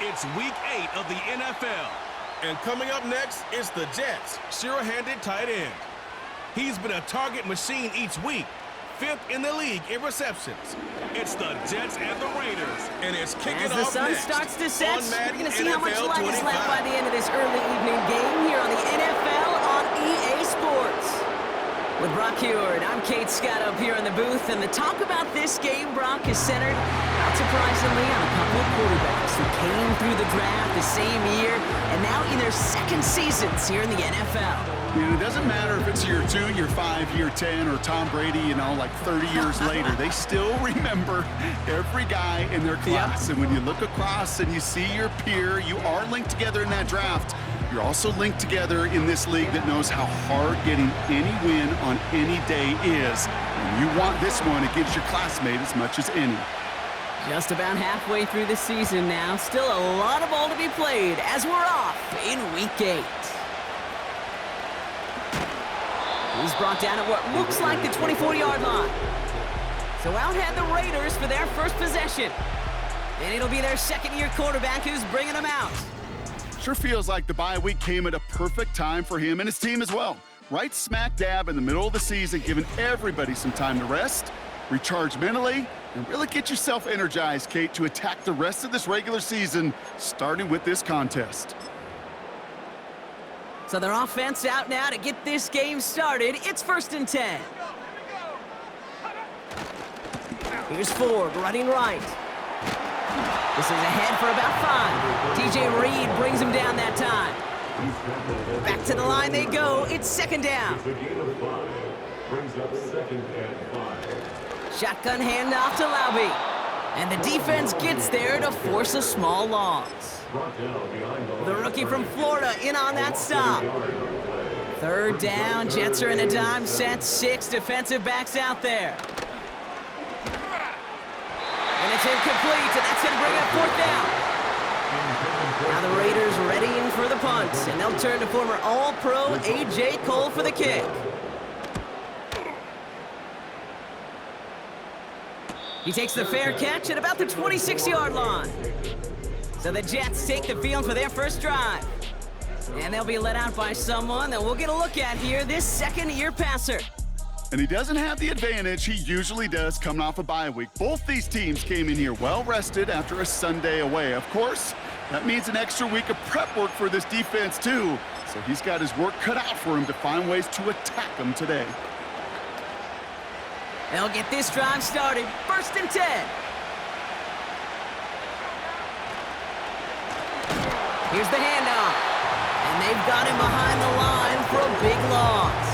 It's Week 8 of the NFL. And coming up next is the Jets' sure-handed tight end. He's been a target machine each week, 5th in the league in receptions. It's the Jets and the Raiders, and it's kicking off next. As the sun starts to set, we're going to see how much light is left by the end of this early evening game here on the NFL on EA Sports. With Brock Huard, I'm Kate Scott up here in the booth, and the talk about this game, Brock, is centered, not surprisingly, on a couple of quarterbacks who came through the draft the same year and now in their second seasons here in the NFL. It doesn't matter if it's year 2, year 5, year 10, or Tom Brady, like 30 years later. They still remember every guy in their class. Yep. And when you look across and you see your peer, you are linked together in that draft. You're also linked together in this league that knows how hard getting any win on any day is. And you want this one, it gives your classmate as much as any. Just about halfway through the season now. Still a lot of ball to be played as we're off in Week 8. He's brought down at what looks like the 24-yard line. So out head the Raiders for their first possession. And it'll be their second-year quarterback who's bringing them out. Sure feels like the bye week came at a perfect time for him and his team as well. Right smack dab in the middle of the season, giving everybody some time to rest, recharge mentally, and really get yourself energized, Kate, to attack the rest of this regular season, starting with this contest. So their offense out now to get this game started. It's 1st and 10. Here's Ford running right. This is ahead for about 5. TJ Reed brings him down that time. Back to the line they go. It's 2nd down. Shotgun handoff to Laube. And the defense gets there to force a small loss. The rookie from Florida in on that stop. 3rd down. Jets are in a dime set. 6 defensive backs out there. And it's incomplete, and that's going to bring up 4th down. Now the Raiders readying for the punt, and they'll turn to former All-Pro A.J. Cole for the kick. He takes the fair catch at about the 26-yard line. So the Jets take the field for their first drive. And they'll be led out by someone that we'll get a look at here, this second-year passer. And he doesn't have the advantage he usually does coming off a bye week. Both these teams came in here well-rested after a Sunday away. Of course, that means an extra week of prep work for this defense, too. So he's got his work cut out for him to find ways to attack them today. They'll get this drive started. 1st and 10. Here's the handoff. And they've got him behind the line for a big loss.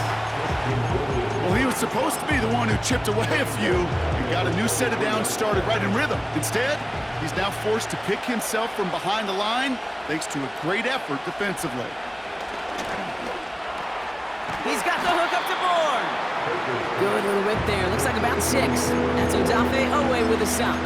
Well, he was supposed to be the one who chipped away a few and got a new set of downs started right in rhythm. Instead, he's now forced to pick himself from behind the line thanks to a great effort defensively. He's got the hook up to Bourne. Good little whip there. Looks like about 6. That's Odafe Oweh with a stop.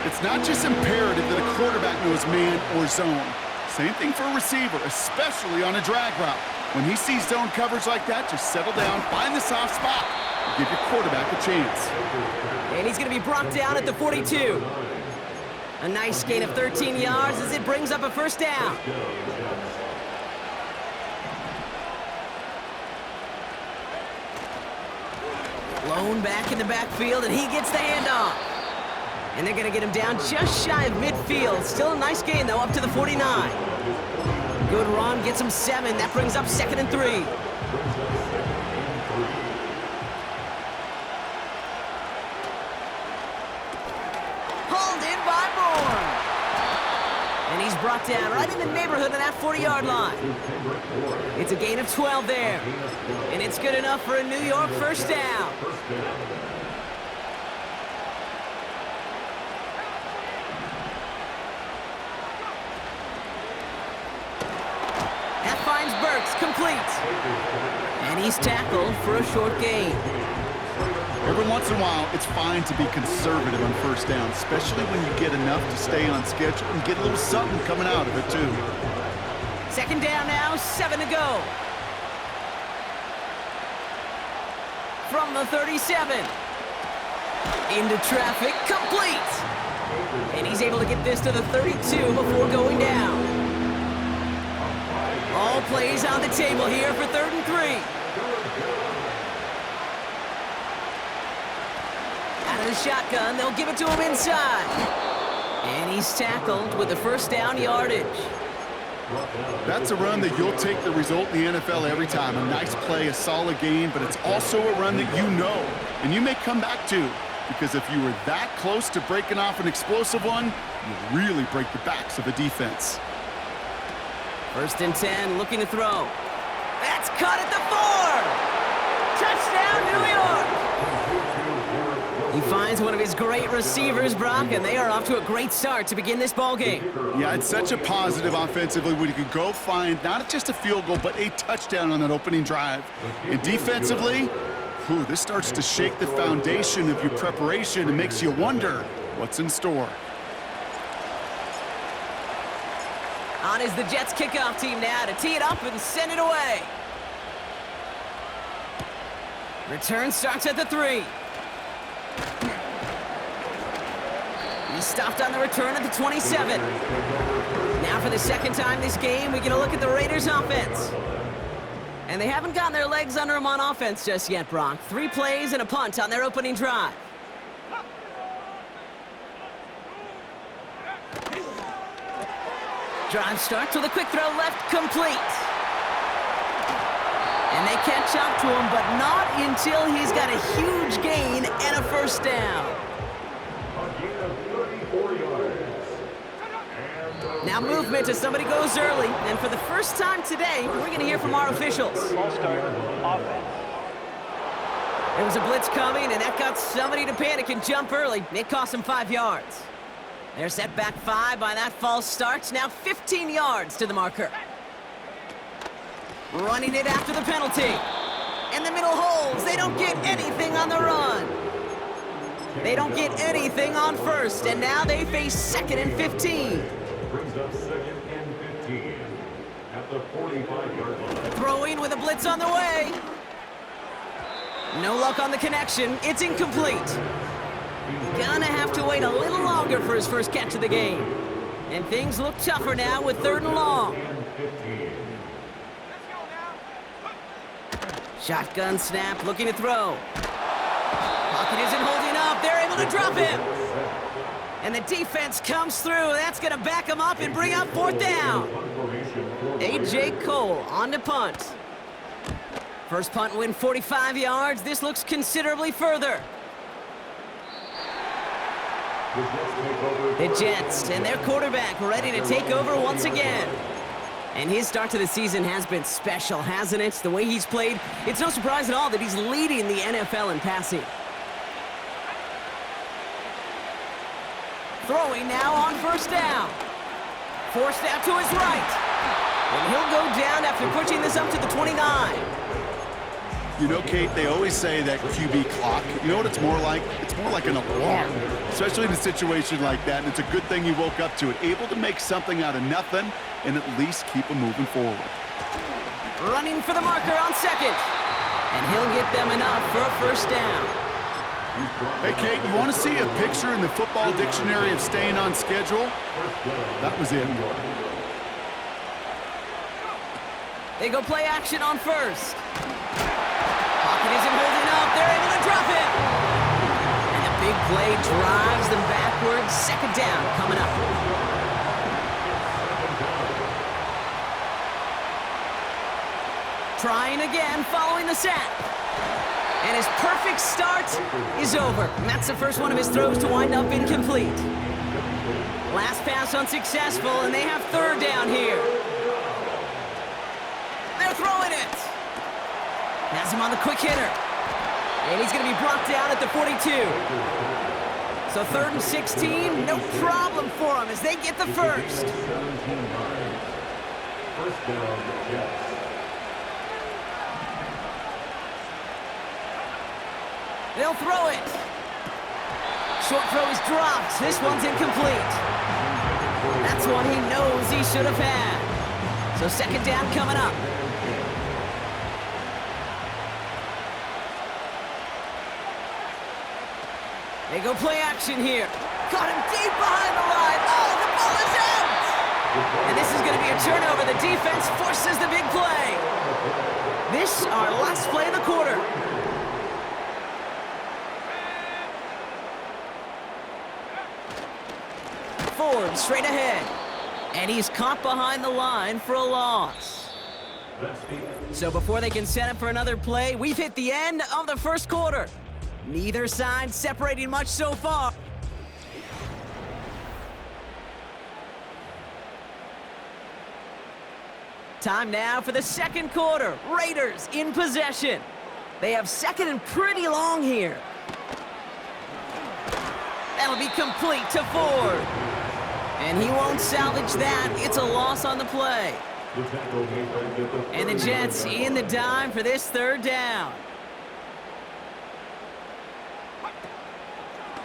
It's not just imperative that a quarterback knows man or zone. Same thing for a receiver, especially on a drag route. When he sees zone coverage like that, just settle down, find the soft spot, and give your quarterback a chance. And he's going to be brought down at the 42. A nice gain of 13 yards as it brings up a 1st down. Blown back in the backfield, and he gets the handoff. And they're going to get him down just shy of midfield. Still a nice gain, though, up to the 49. Good run, gets him 7. That brings up 2nd and 3. Hauled in by Bourne. And he's brought down right in the neighborhood of that 40-yard line. It's a gain of 12 there. And it's good enough for a New York 1st down. Finds Burks, complete. And he's tackled for a short gain. Every once in a while, it's fine to be conservative on 1st down, especially when you get enough to stay on schedule and get a little something coming out of it, too. 2nd down now, 7 to go. From the 37. Into traffic, complete. And he's able to get this to the 32 before going down. All plays on the table here for 3rd and 3. Out of the shotgun, they'll give it to him inside. And he's tackled with the first down yardage. That's a run that you'll take the result in the NFL every time. A nice play, a solid game, but it's also a run that you know and you may come back to, because if you were that close to breaking off an explosive one, you really break the backs of a defense. 1st and 10, looking to throw. That's caught at the 4! Touchdown, New York! He finds one of his great receivers, Brock, and they are off to a great start to begin this ballgame. Yeah, it's such a positive offensively when you can go find not just a field goal, but a touchdown on that opening drive. And defensively, this starts to shake the foundation of your preparation and makes you wonder what's in store. On is the Jets kickoff team now to tee it up and send it away. Return starts at the 3. He stopped on the return at the 27. Now for the second time this game, we get a look at the Raiders offense. And they haven't gotten their legs under them on offense just yet, Brock. 3 plays and a punt on their opening drive. Drive starts with a quick throw left, complete. And they catch up to him, but not until he's got a huge gain and a first down. Now movement as somebody goes early, and for the first time today, we're going to hear from our officials. There was a blitz coming, and that got somebody to panic and jump early. It cost him 5 yards. They're set back 5 by that false start. Now 15 yards to the marker. Running it after the penalty. In the middle holes, they don't get anything on the run. They don't get anything on first, and now they face 2nd and 15. Brings up 2nd and 15 at the 45-yard line. Throwing with a blitz on the way. No luck on the connection. It's incomplete. Gonna have to wait a little longer for his first catch of the game. And things look tougher now with 3rd and long. Shotgun snap, looking to throw. Pocket isn't holding up. They're able to drop him. And the defense comes through. That's going to back him up and bring up 4th down. A.J. Cole on to punt. First punt win 45 yards. This looks considerably further. The Jets and their quarterback ready to take over once again. And his start to the season has been special, hasn't it? The way he's played, it's no surprise at all that he's leading the NFL in passing. Throwing now on first down. Forced out to his right. And he'll go down after pushing this up to the 29. You know, Kate, they always say that QB clock, you know what it's more like? It's more like an alarm, especially in a situation like that. And it's a good thing he woke up to it, able to make something out of nothing and at least keep him moving forward. Running for the marker on 2nd. And he'll get them enough for a first down. Hey, Kate, you want to see a picture in the football dictionary of staying on schedule? That was it. They go play action on first. Pocket isn't holding up. They're able to drop it. And a big play drives them backwards. 2nd down coming up. Trying again following the sack. And his perfect start is over. And that's the first one of his throws to wind up incomplete. Last pass unsuccessful, and they have 3rd down here. They're throwing it. Has him on the quick hitter. And he's going to be brought down at the 42. So 3rd and 16, no problem for him as they get the first. First down, Jets. They'll throw it. Short throw is dropped. This one's incomplete. That's one he knows he should have had. So 2nd down coming up. They go play action here. Caught him deep behind the line. Oh, the ball is out! And this is going to be a turnover. The defense forces the big play. This, our last play of the quarter. Ford straight ahead. And he's caught behind the line for a loss. So before they can set up for another play, we've hit the end of the first quarter. Neither side separating much so far. Time now for the second quarter. Raiders in possession. They have second and pretty long here. That'll be complete to Ford. And he won't salvage that. It's a loss on the play. And the Jets in the dime for this third down.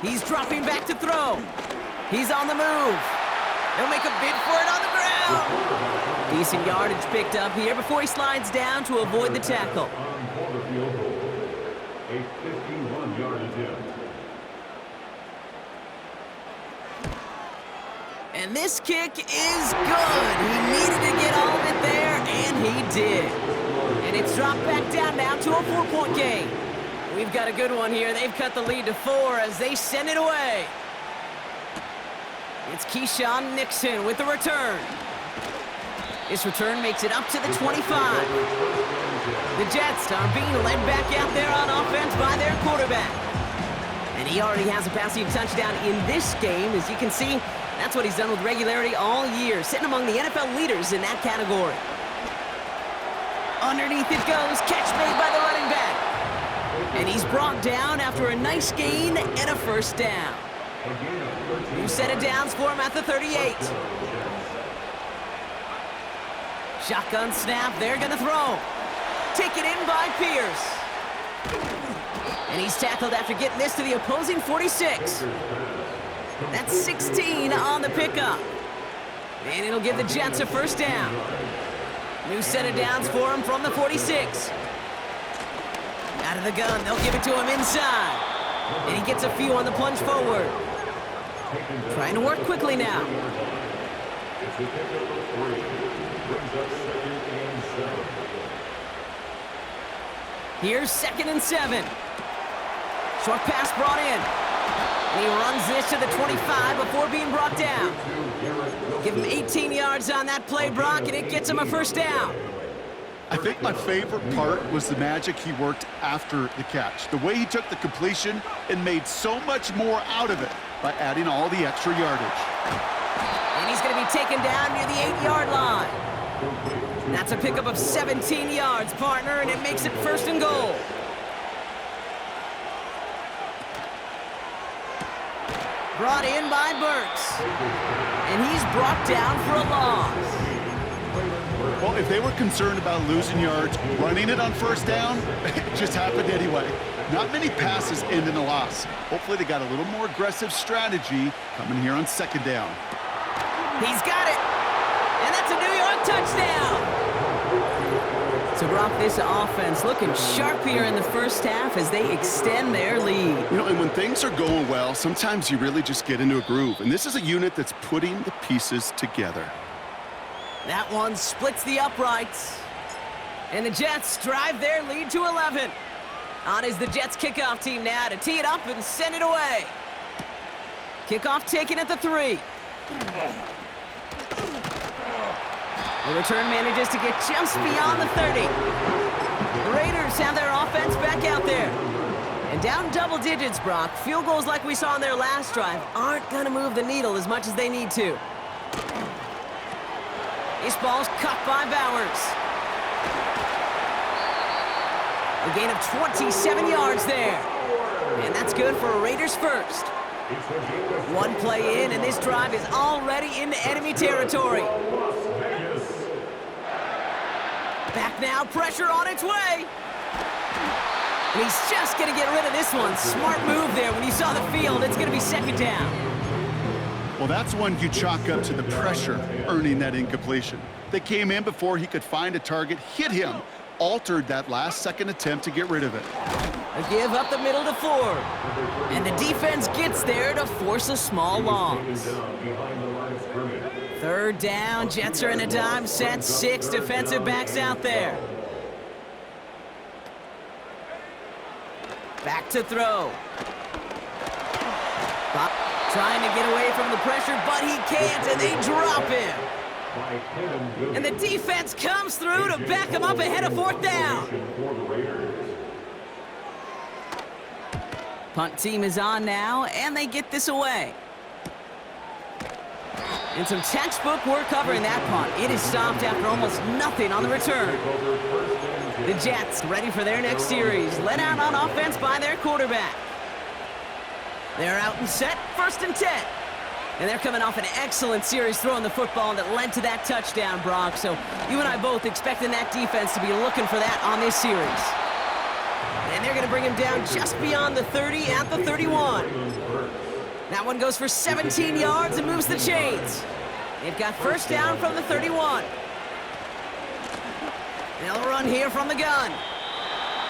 He's dropping back to throw. He's on the move. He'll make a bid for it on the ground. Decent yardage picked up here before he slides down to avoid the tackle. A 51-yard attempt. And this kick is good. He needed to get all of it there, and he did. And it's dropped back down now to a 4-point game. We've got a good one here. They've cut the lead to 4 as they send it away. It's Keyshawn Nixon with the return. This return makes it up to the 25. The Jets are being led back out there on offense by their quarterback. And he already has a passing touchdown in this game. As you can see, that's what he's done with regularity all year, sitting among the NFL leaders in that category. Underneath it goes, catch made by the running back. And he's brought down after a nice gain and a first down. New set of downs for him at the 38. Shotgun snap, they're gonna throw. Taken in by Pierce. And he's tackled after getting this to the opposing 46. That's 16 on the pickup. And it'll give the Jets a first down. New set of downs for him from the 46. Out of the gun, they'll give it to him inside. And he gets a few on the plunge forward. Trying to work quickly now. Here's 2nd and 7. Short pass brought in. And he runs this to the 25 before being brought down. Give him 18 yards on that play, Brock, and it gets him a first down. I think my favorite part was the magic he worked after the catch. The way he took the completion and made so much more out of it by adding all the extra yardage. And he's going to be taken down near the 8-yard line. That's a pickup of 17 yards, partner, and it makes it 1st and goal. Brought in by Burks. And he's brought down for a loss. Well, if they were concerned about losing yards, running it on first down, it just happened anyway. Not many passes end in a loss. Hopefully they got a little more aggressive strategy coming here on 2nd down. He's got it. And that's a New York touchdown. So, Brock, this offense looking sharp here in the first half as they extend their lead. You know, and when things are going well, sometimes you really just get into a groove. And this is a unit that's putting the pieces together. That one splits the uprights. And the Jets drive their lead to 11. On is the Jets kickoff team now to tee it up and send it away. Kickoff taken at the 3. The return manages to get just beyond the 30. The Raiders have their offense back out there. And down double digits, Brock. Field goals like we saw on their last drive aren't going to move the needle as much as they need to. This ball's cut by Bowers. A gain of 27 yards there. And that's good for a Raiders first. One play in, and this drive is already into enemy territory. Back now, pressure on its way. And he's just going to get rid of this one. Smart move there. When you saw the field, it's going to be 2nd down. Well, that's one you chalk up to the pressure earning that incompletion. They came in before he could find a target, hit him, altered that last-second attempt to get rid of it. A give up the middle to Ford. And the defense gets there to force a small loss. Third down, Jets are in a dime set, 6 defensive backs out there. Back to throw. Bob trying to get away from the pressure, but he can't, and they drop him. And the defense comes through to back him up ahead of 4th down. Punt team is on now, and they get this away. And some textbook work covering that punt. It is stopped after almost nothing on the return. The Jets ready for their next series, led out on offense by their quarterback. They're out and set, 1st and 10. And they're coming off an excellent series throwing the football that led to that touchdown, Brock. So you and I both expecting that defense to be looking for that on this series. And they're going to bring him down just beyond the 30 at the 31. That one goes for 17 yards and moves the chains. They've got 1st down from the 31. They'll run here from the gun.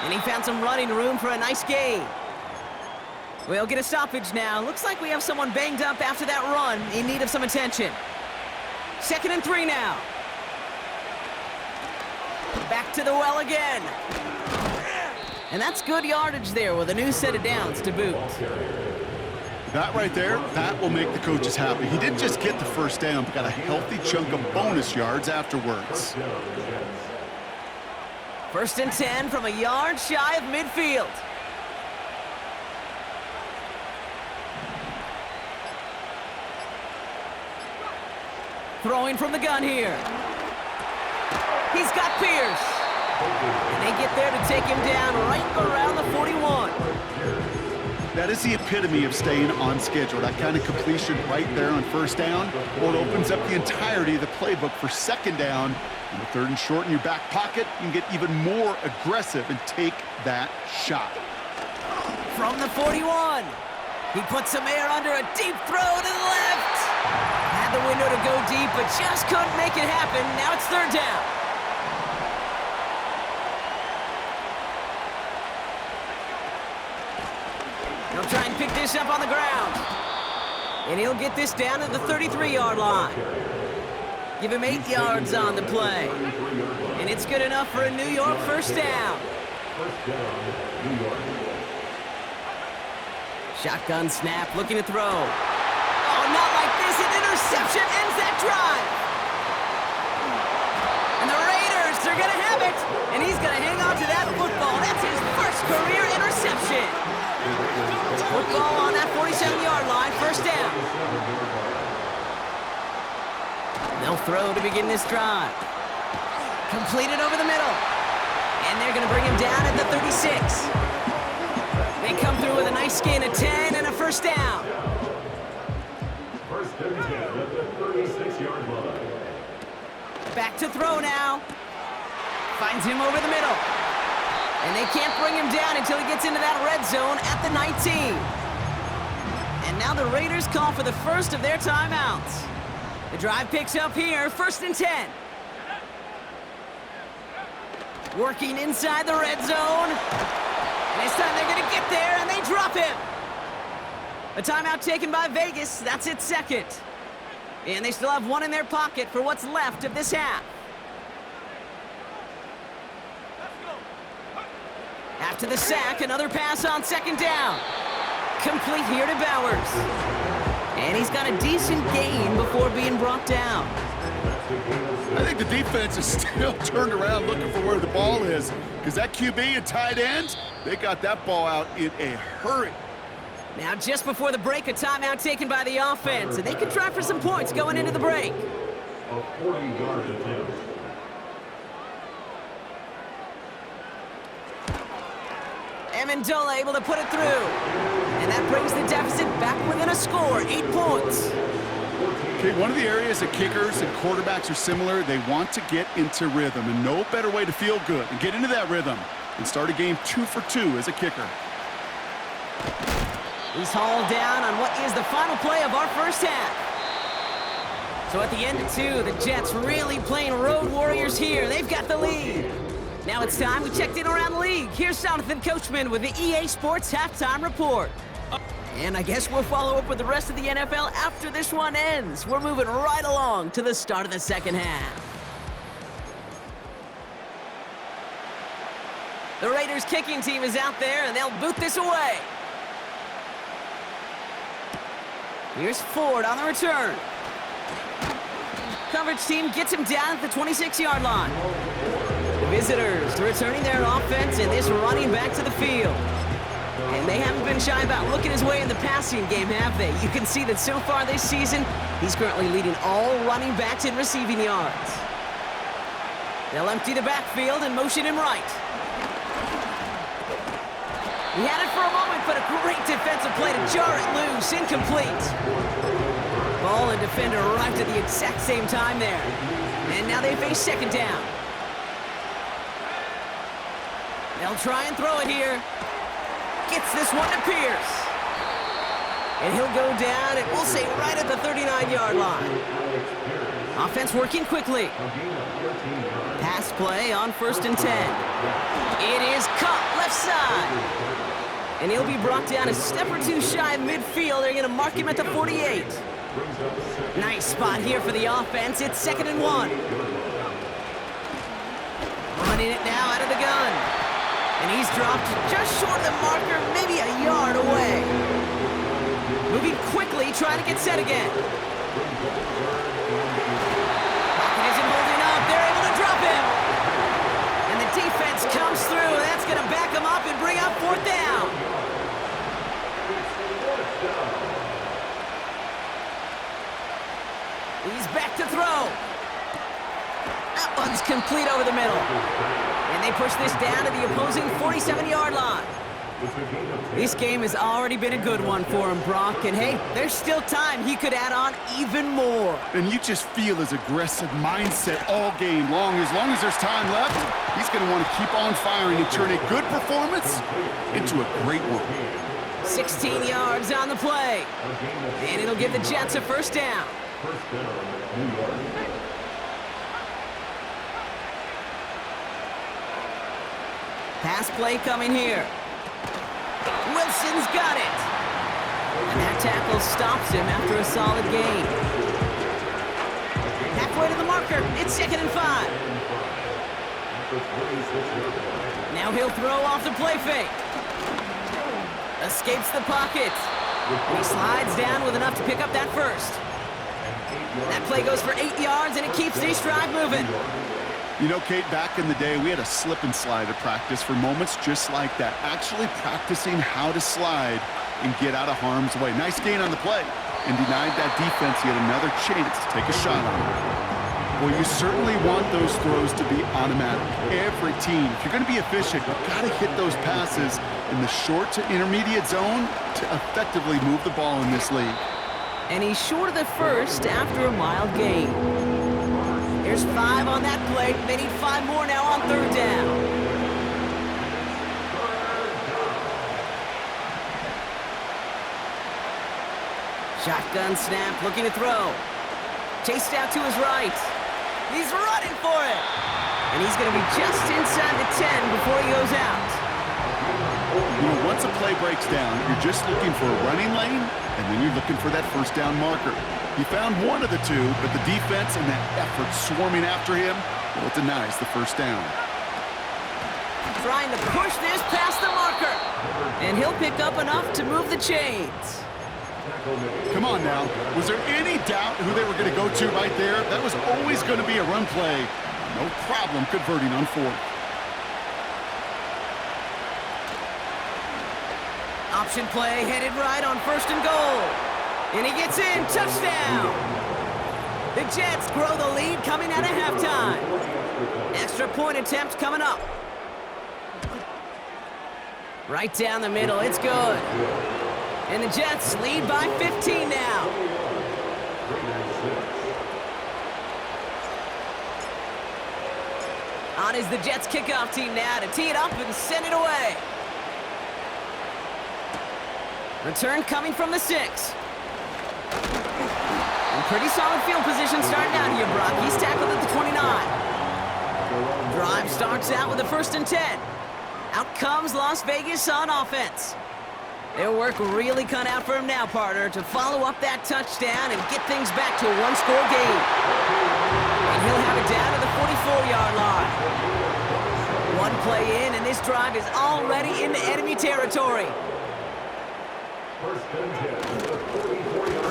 And he found some running room for a nice gain. We'll get a stoppage now. Looks like we have someone banged up after that run in need of some attention. 2nd and 3 now. Back to the well again. And that's good yardage there with a new set of downs to boot. That right there, that will make the coaches happy. He didn't just get the 1st down, but got a healthy chunk of bonus yards afterwards. 1st and 10 from a yard shy of midfield. Throwing from the gun here. He's got Pierce. And they get there to take him down right around the 41. That is the epitome of staying on schedule. That kind of completion right there on 1st down. Well, it opens up the entirety of the playbook for 2nd down. And the 3rd and short in your back pocket, you can get even more aggressive and take that shot. From the 41. He puts some air under a deep throw to the left. Had the window to go deep, but just couldn't make it happen. Now it's 3rd down. He'll try and pick this up on the ground. And he'll get this down to the 33-yard line. Give him 8 yards on the play. And it's good enough for a New York 1st down. Shotgun snap, looking to throw. Oh, not like this. An interception ends that drive. And the Raiders are going to have it. And he's going to hang on to that football. That's his 1st career interception. Football on that 47-yard line, 1st down. They'll throw to begin this drive. Completed over the middle. And they're going to bring him down at the 36. They come through with a nice gain of 10 and a 1st down. 1st and 10 at the 36-yard line. Back to throw now. Finds him over the middle. And they can't bring him down until he gets into that red zone at the 19. And now the Raiders call for the 1st of their timeouts. The drive picks up here, 1st and 10. Working inside the red zone. And this time they're going to get there, and they drop him. A timeout taken by Vegas. That's its 2nd. And they still have 1 in their pocket for what's left of this half. After the sack, another pass on 2nd down. Complete here to Bowers. And he's got a decent gain before being brought down. I think the defense is still turned around looking for where the ball is, because that QB and tight end, they got that ball out in a hurry. Now, just before the break, a timeout taken by the offense, and they could try for some points going into the break. A 40-yard attempt. Amendola able to put it through. And that brings the deficit back within a score, 8 points. Okay, one of the areas that kickers and quarterbacks are similar, they want to get into rhythm, and no better way to feel good and get into that rhythm and start a game 2 for 2 as a kicker. He's hauled down on what is the final play of our 1st half. So at the end of 2, the Jets really playing road warriors here. They've got the lead. Now it's time. We checked in around the league. Here's Jonathan Coachman with the EA Sports Halftime Report. And I guess we'll follow up with the rest of the NFL after this one ends. We're moving right along to the start of the second half. The Raiders kicking team is out there, and they'll boot this away. Here's Ford on the return. Coverage team gets him down at the 26-yard line. The visitors returning their offense, and this running back to the field. And they haven't been shy about looking his way in the passing game, have they? You can see that so far this season, he's currently leading all running backs in receiving yards. They'll empty the backfield and motion him right. He had it for a moment, but a great defensive play to jar it loose. Incomplete. Ball and defender arrived at the exact same time there. And now they face second down. They'll try and throw it here. Gets this one to Pierce. And he'll go down, and we'll say right at the 39-yard line. Offense working quickly. Pass play on 1st and 10. It is caught left side. And he'll be brought down a step or two shy of midfield. They're going to mark him at the 48. Nice spot here for the offense. It's 2nd and 1. Running it now out of the gun. And he's dropped just short of the marker, maybe a yard away. Moving quickly, trying to get set again. Pocket isn't holding up. They're able to drop him. And the defense comes through. That's going to back him up and bring up 4th down. He's back to throw. That one's complete over the middle. And they push this down to the opposing 47-yard line. This game has already been a good one for him, Brock. And hey, there's still time. He could add on even more. And you just feel his aggressive mindset all game long. As long as there's time left, he's going to want to keep on firing and turn a good performance into a great one. 16 yards on the play. And it'll give the Jets a 1st down. Pass play coming here. Wilson's got it. And that tackle stops him after a solid gain. Halfway to the marker. It's 2nd and 5. Now he'll throw off the play fake. Escapes the pocket. And he slides down with enough to pick up that 1st. That play goes for 8 yards, and it keeps this drive moving. You know, Kate, back in the day, we had a slip and slide at practice for moments just like that. Actually practicing how to slide and get out of harm's way. Nice gain on the play, and denied that defense yet another chance to take a shot on it. Well, you certainly want those throws to be automatic. Every team, if you're going to be efficient, you've got to hit those passes in the short to intermediate zone to effectively move the ball in this league. And he's short of the 1st after a mild gain. There's 5 on that play. They need 5 more now on 3rd down. Shotgun snap, looking to throw. Chased out to his right. He's running for it. And he's going to be just inside the 10 before he goes out. You know, once a play breaks down, you're just looking for a running lane, and then you're looking for that 1st down marker. He found one of the two, but the defense and that effort swarming after him, well, it denies the 1st down. Trying to push this past the marker. And he'll pick up enough to move the chains. Come on now. Was there any doubt who they were going to go to right there? That was always going to be a run play. No problem converting on 4th. Option play headed right on 1st and goal. And he gets in. Touchdown. The Jets grow the lead coming out of halftime. Extra point attempt coming up. Right down the middle. It's good. And the Jets lead by 15 now. On is the Jets kickoff team now to tee it up and send it away. Return coming from the 6. And pretty solid field position starting out here, Brock. He's tackled at the 29. Drive starts out with a 1st and 10. Out comes Las Vegas on offense. Their work really cut out for him now, partner, to follow up that touchdown and get things back to a one-score game. And he'll have it down to the 44-yard line. One play in, and this drive is already into enemy territory.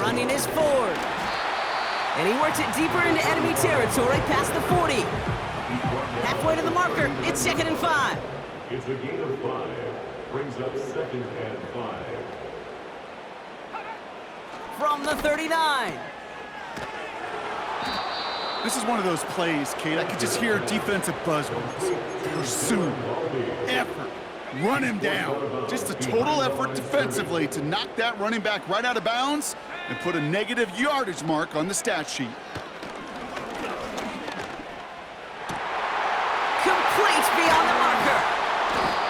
Running is Ford. And he works it deeper into enemy territory past the 40. Halfway to the marker, it's 2nd and 5. It's a gain of 5. Brings up 2nd and 5. From the 39. This is one of those plays, Kate. I could just hear defensive buzzwords. Pursue, effort, run him down. Just a total effort defensively to knock that running back right out of bounds and put a negative yardage mark on the stat sheet. Complete beyond the marker.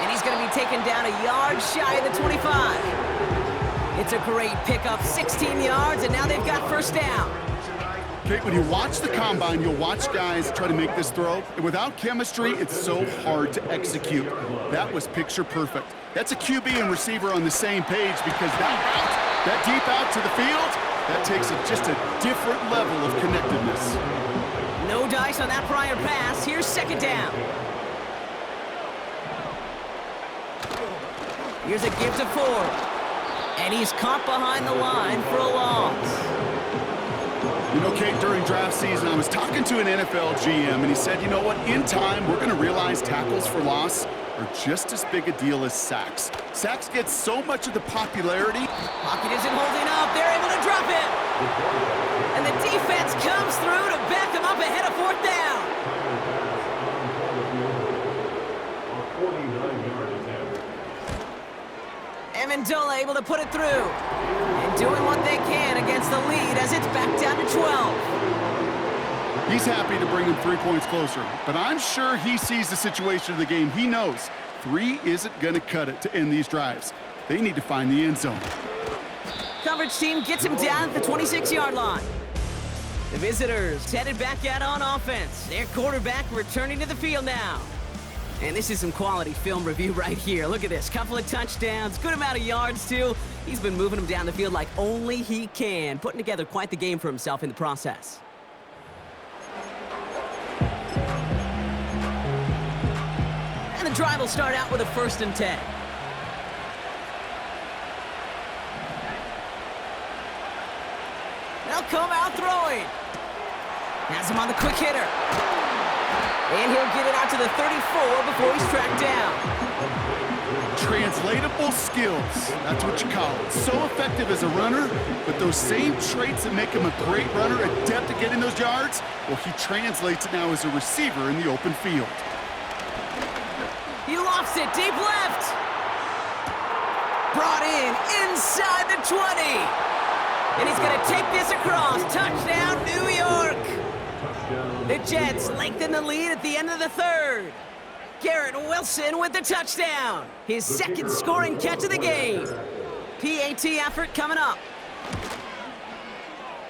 And he's going to be taken down a yard shy of the 25. It's a great pickup, 16 yards, and now they've got 1st down. Kate, when you watch the combine, you'll watch guys try to make this throw, and without chemistry, it's so hard to execute. That was picture perfect. That's a QB and receiver on the same page, because that deep out to the field, that takes just a different level of connectedness. No dice on that prior pass. Here's 2nd down. Here's a give to Ford. And he's caught behind the line for a loss. You know, Kate, during draft season, I was talking to an NFL GM, and he said, you know what, in time, we're going to realize tackles for loss are just as big a deal as sacks. Sacks get so much of the popularity. Pocket isn't holding up. They're able to drop it. And the defense comes through to back them up ahead of 4th down. A 49-yard attempt. Amendola able to put it through. And doing what they can against the lead as it's back down to 12. He's happy to bring him 3 points closer, but I'm sure he sees the situation of the game. He knows 3 isn't going to cut it to end these drives. They need to find the end zone. Coverage team gets him down at the 26-yard line. The visitors headed back out on offense. Their quarterback returning to the field now. And this is some quality film review right here. Look at this. Couple of touchdowns, good amount of yards, too. He's been moving them down the field like only he can, putting together quite the game for himself in the process. And the drive will start out with a 1st and 10. They'll come out throwing. Has him on the quick hitter. And he'll get it out to the 34 before he's tracked down. Translatable skills, that's what you call it. So effective as a runner, but those same traits that make him a great runner, adept at getting those yards, well, he translates it now as a receiver in the open field. He lofts it deep left. Brought in inside the 20. And he's going to take this across. Touchdown, New York. The Jets lengthen the lead at the end of the 3rd. Garrett Wilson with the touchdown. His 2nd scoring catch of the game. PAT effort coming up.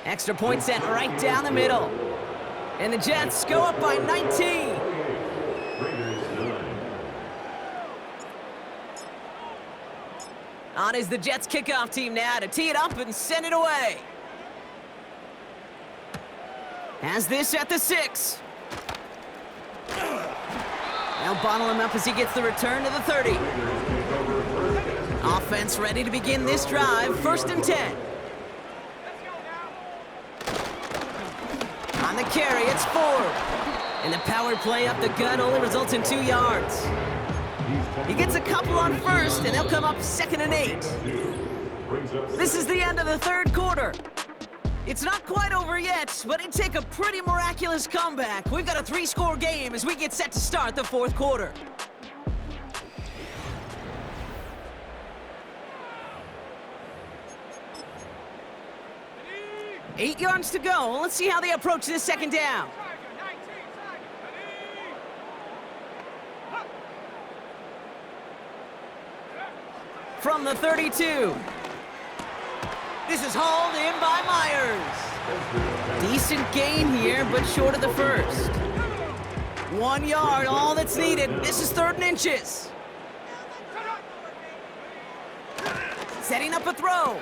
Extra point set right down the middle. And the Jets go up by 19. On is the Jets kickoff team now to tee it up and send it away. Has this at the 6. They'll bottle him up as he gets the return to the 30. Offense ready to begin this drive. 1st and 10. On the carry, it's Ford. And the power play up the gut only results in 2 yards. He gets a couple on 1st, and they'll come up 2nd and 8. This is the end of the 3rd quarter. It's not quite over yet, but it'd take a pretty miraculous comeback. We've got a 3-score game as we get set to start the 4th quarter. Eight yards to go. Let's see how they approach this 2nd down. From the 32. This is hauled in by Myers. Decent gain here, but short of the 1st. 1 yard, all that's needed. This is 3rd and inches. Setting up a throw.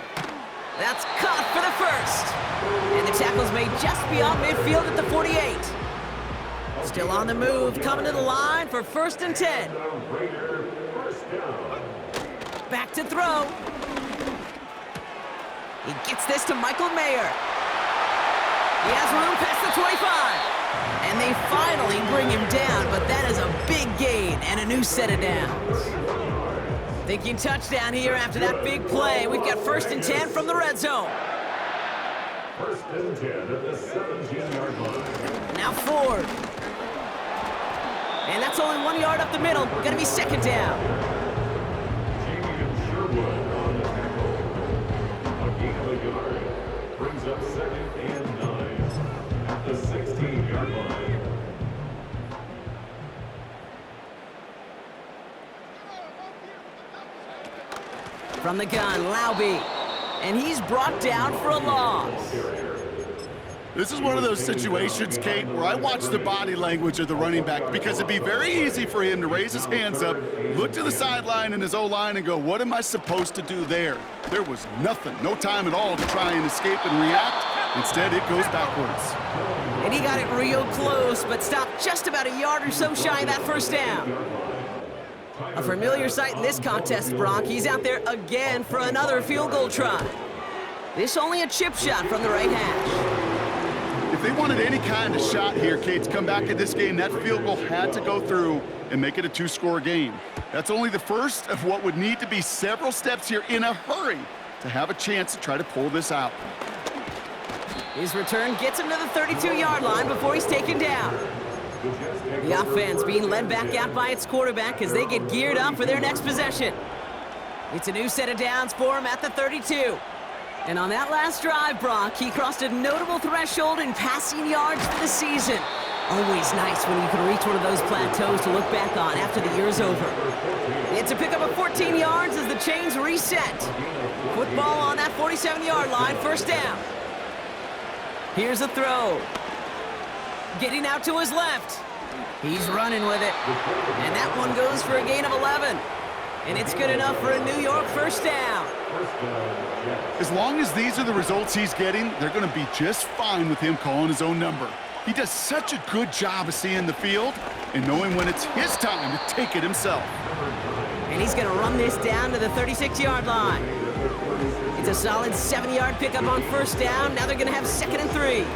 That's caught for the first. And the tackle's made just beyond midfield at the 48. Still on the move, coming to the line for 1st and 10. Back to throw. He gets this to Michael Mayer. He has room past the 25. And they finally bring him down, but that is a big gain and a new set of downs. Thinking touchdown here after that big play. We've got 1st and 10 from the red zone. 1st and 10 at the 17-yard line. Now Ford. And that's only 1 yard up the middle. Gonna be 2nd down. Jamie Sherwood on the tackle. A gain of a yard. Brings up 2nd and 9 at the 16-yard line. From the gun, Laube. And he's brought down for a loss. This is one of those situations, Kate, where I watch the body language of the running back because it'd be very easy for him to raise his hands up, look to the sideline and his O-line and go, what am I supposed to do there? There was nothing, no time at all to try and escape and react. Instead, it goes backwards. And he got it real close, but stopped just about a yard or so shy of that 1st down. A familiar sight in this contest, Brock. He's out there again for another field goal try. This only a chip shot from the right hash. If they wanted any kind of shot here, Kate, to come back in this game, that field goal had to go through and make it a 2-score game. That's only the first of what would need to be several steps here in a hurry to have a chance to try to pull this out. His return gets him to the 32-yard line before he's taken down. The offense being led back out by its quarterback as they get geared up for their next possession. It's a new set of downs for him at the 32. And on that last drive, Brock, he crossed a notable threshold in passing yards for the season. Always nice when you can reach one of those plateaus to look back on after the year's over. It's a pickup of 14 yards as the chains reset. Football on that 47-yard line, 1st down. Here's a throw. Getting out to his left. He's running with it. And that one goes for a gain of 11. And it's good enough for a New York 1st down. As long as these are the results he's getting, they're going to be just fine with him calling his own number. He does such a good job of seeing the field and knowing when it's his time to take it himself. And he's going to run this down to the 36-yard line. It's a solid 7-yard pickup on 1st down. Now they're going to have 2nd and 3.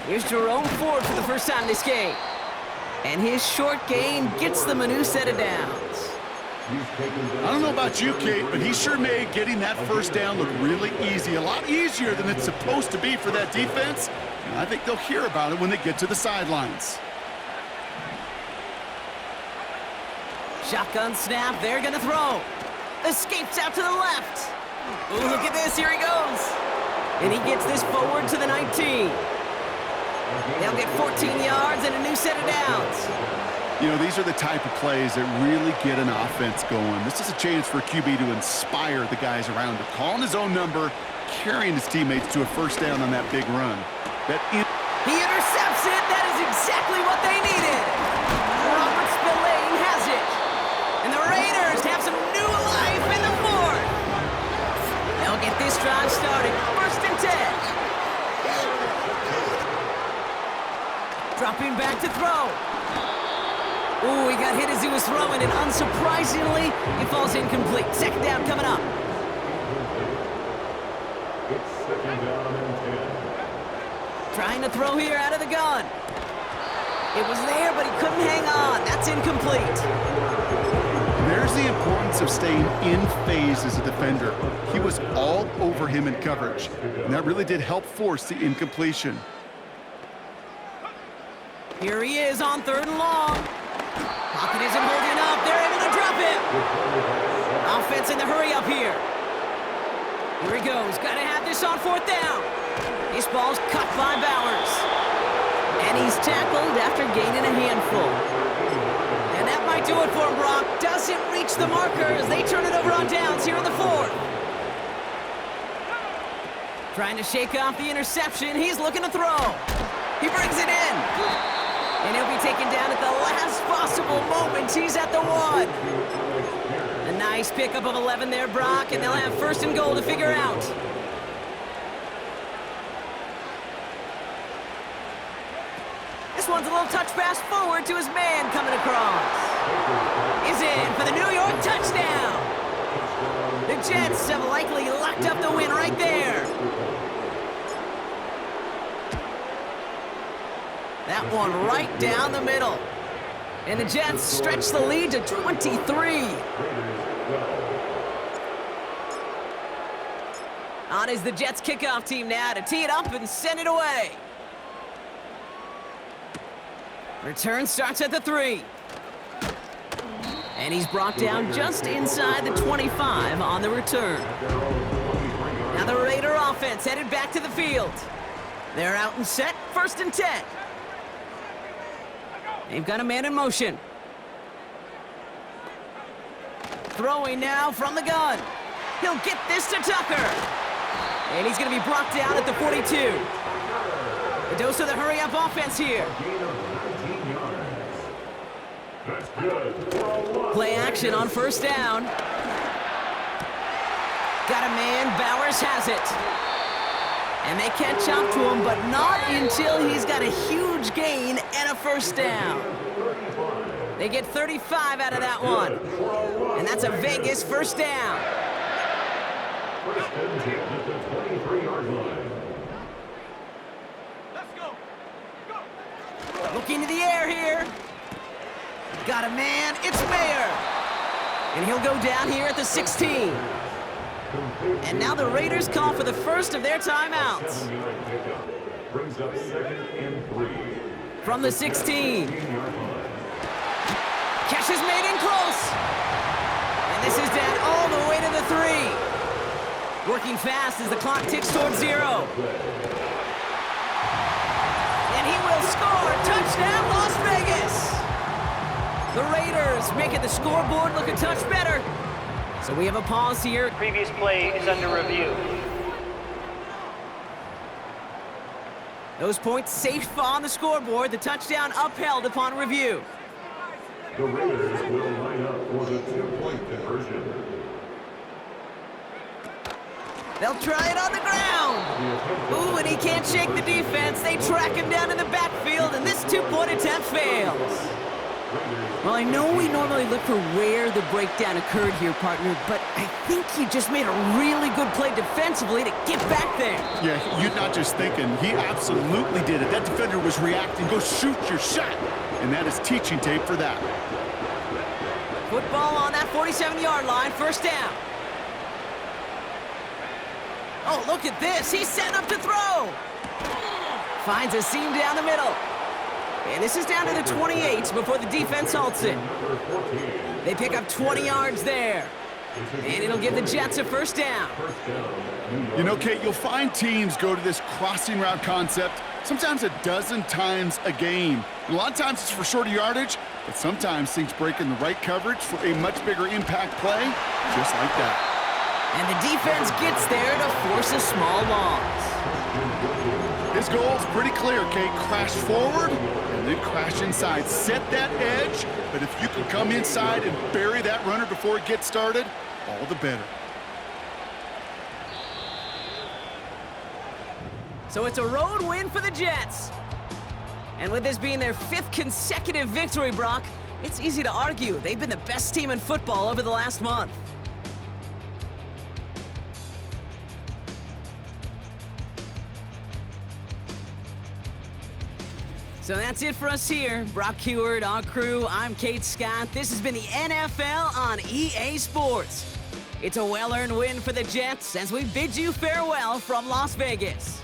Here's Jerome Ford for the first time this game. And his short gain gets them a new set of downs. I don't know about you, Kate, but he sure made getting that 1st down look really easy. A lot easier than it's supposed to be for that defense. And I think they'll hear about it when they get to the sidelines. Shotgun snap, they're gonna throw. Escapes out to the left. Ooh, look at this, here he goes. And he gets this forward to the 19. They'll get 14 yards and a new set of downs. You know, these are the type of plays that really get an offense going. This is a chance for QB to inspire the guys around him. Calling his own number, carrying his teammates to a 1st down on that big run. He intercepts it. That is exactly what they needed. Robert Spillane has it. And the Raiders have some new life in the 4th. They'll get this drive started. 1st and 10. Dropping back to throw. Ooh, he got hit as he was throwing, and unsurprisingly, he falls incomplete. 2nd down coming up. It's 2nd down and 10. Trying to throw here out of the gun. It was there, but he couldn't hang on. That's incomplete. There's the importance of staying in phase as a defender. He was all over him in coverage, and that really did help force the incompletion. Here he is on 3rd and long. Pocket isn't holding up. They're able to drop him. Offense in the hurry up here. Here he goes. Got to have this on 4th down. This ball's cut by Bowers. And he's tackled after gaining a handful. And that might do it for him, Brock. doesn't reach the marker as they turn it over on downs here in the fourth. Trying to shake off the interception. He's looking to throw. He brings it in. And he'll be taken down at the last possible moment. He's at the 1. A nice pickup of 11 there, Brock, and they'll have first and goal to figure out. This one's a little touch pass forward to his man coming across. He's in for the New York touchdown. The Jets have likely locked up the win right there. That one right down the middle. And the Jets stretch the lead to 23. On is the Jets kickoff team now to tee it up and send it away. Return starts at the 3. And he's brought down just inside the 25 on the return. Now the Raider offense headed back to the field. They're out and set, first and 10. They've got a man in motion. Throwing now from the gun. He'll get this to Tucker. And he's going to be brought down at the 42. A dose of the hurry-up offense here. Play action on first down. Got a man, Bowers has it. And they catch up to him, but not until he's got a huge gain and a first down. They get 35 out of that one. And that's a Vegas first down. First and 10 at the 23-yard line. Let's go. Looking to the air here. Got a man, it's Mayer. And he'll go down here at the 16. And now the Raiders call for the first of their timeouts. Brings up second and 3. From the 16. Catch is made in close. And this is down all the way to the 3. Working fast as the clock ticks towards 0. And he will score. Touchdown, Las Vegas. The Raiders making the scoreboard look a touch better. So we have a pause here. Previous play is under review. Those points safe on the scoreboard. The touchdown upheld upon review. The Raiders will line up for the 2-point conversion. They'll try it on the ground. Ooh, and he can't shake the defense. They track him down in the backfield, and this 2-point attempt fails. Well, I know we normally look for where the breakdown occurred here, partner, but I think you just made a really good play defensively to get back there. Yeah, you're not just thinking. He absolutely did it. That defender was reacting. Go shoot your shot. And that is teaching tape for that. Football on that 47-yard line, first down. Oh, look at this. He's setting up to throw. Finds a seam down the middle. And this is down to the 28 before the defense halts it. They pick up 20 yards there. And it'll give the Jets a first down. You know, Kate, you'll find teams go to this crossing route concept sometimes a dozen times a game. And a lot of times it's for shorter yardage, but sometimes things break in the right coverage for a much bigger impact play, just like that. And the defense gets there to force a small loss. His goal is pretty clear, Kate. Crash forward and then crash inside. Set that edge, but if you can come inside and bury that runner before it gets started, all the better. So it's a road win for the Jets. And with this being their 5th consecutive victory, Brock, it's easy to argue they've been the best team in football over the last month. So that's it for us here. Brock Huard, our crew, I'm Kate Scott. This has been the NFL on EA Sports. It's a well-earned win for the Jets as we bid you farewell from Las Vegas.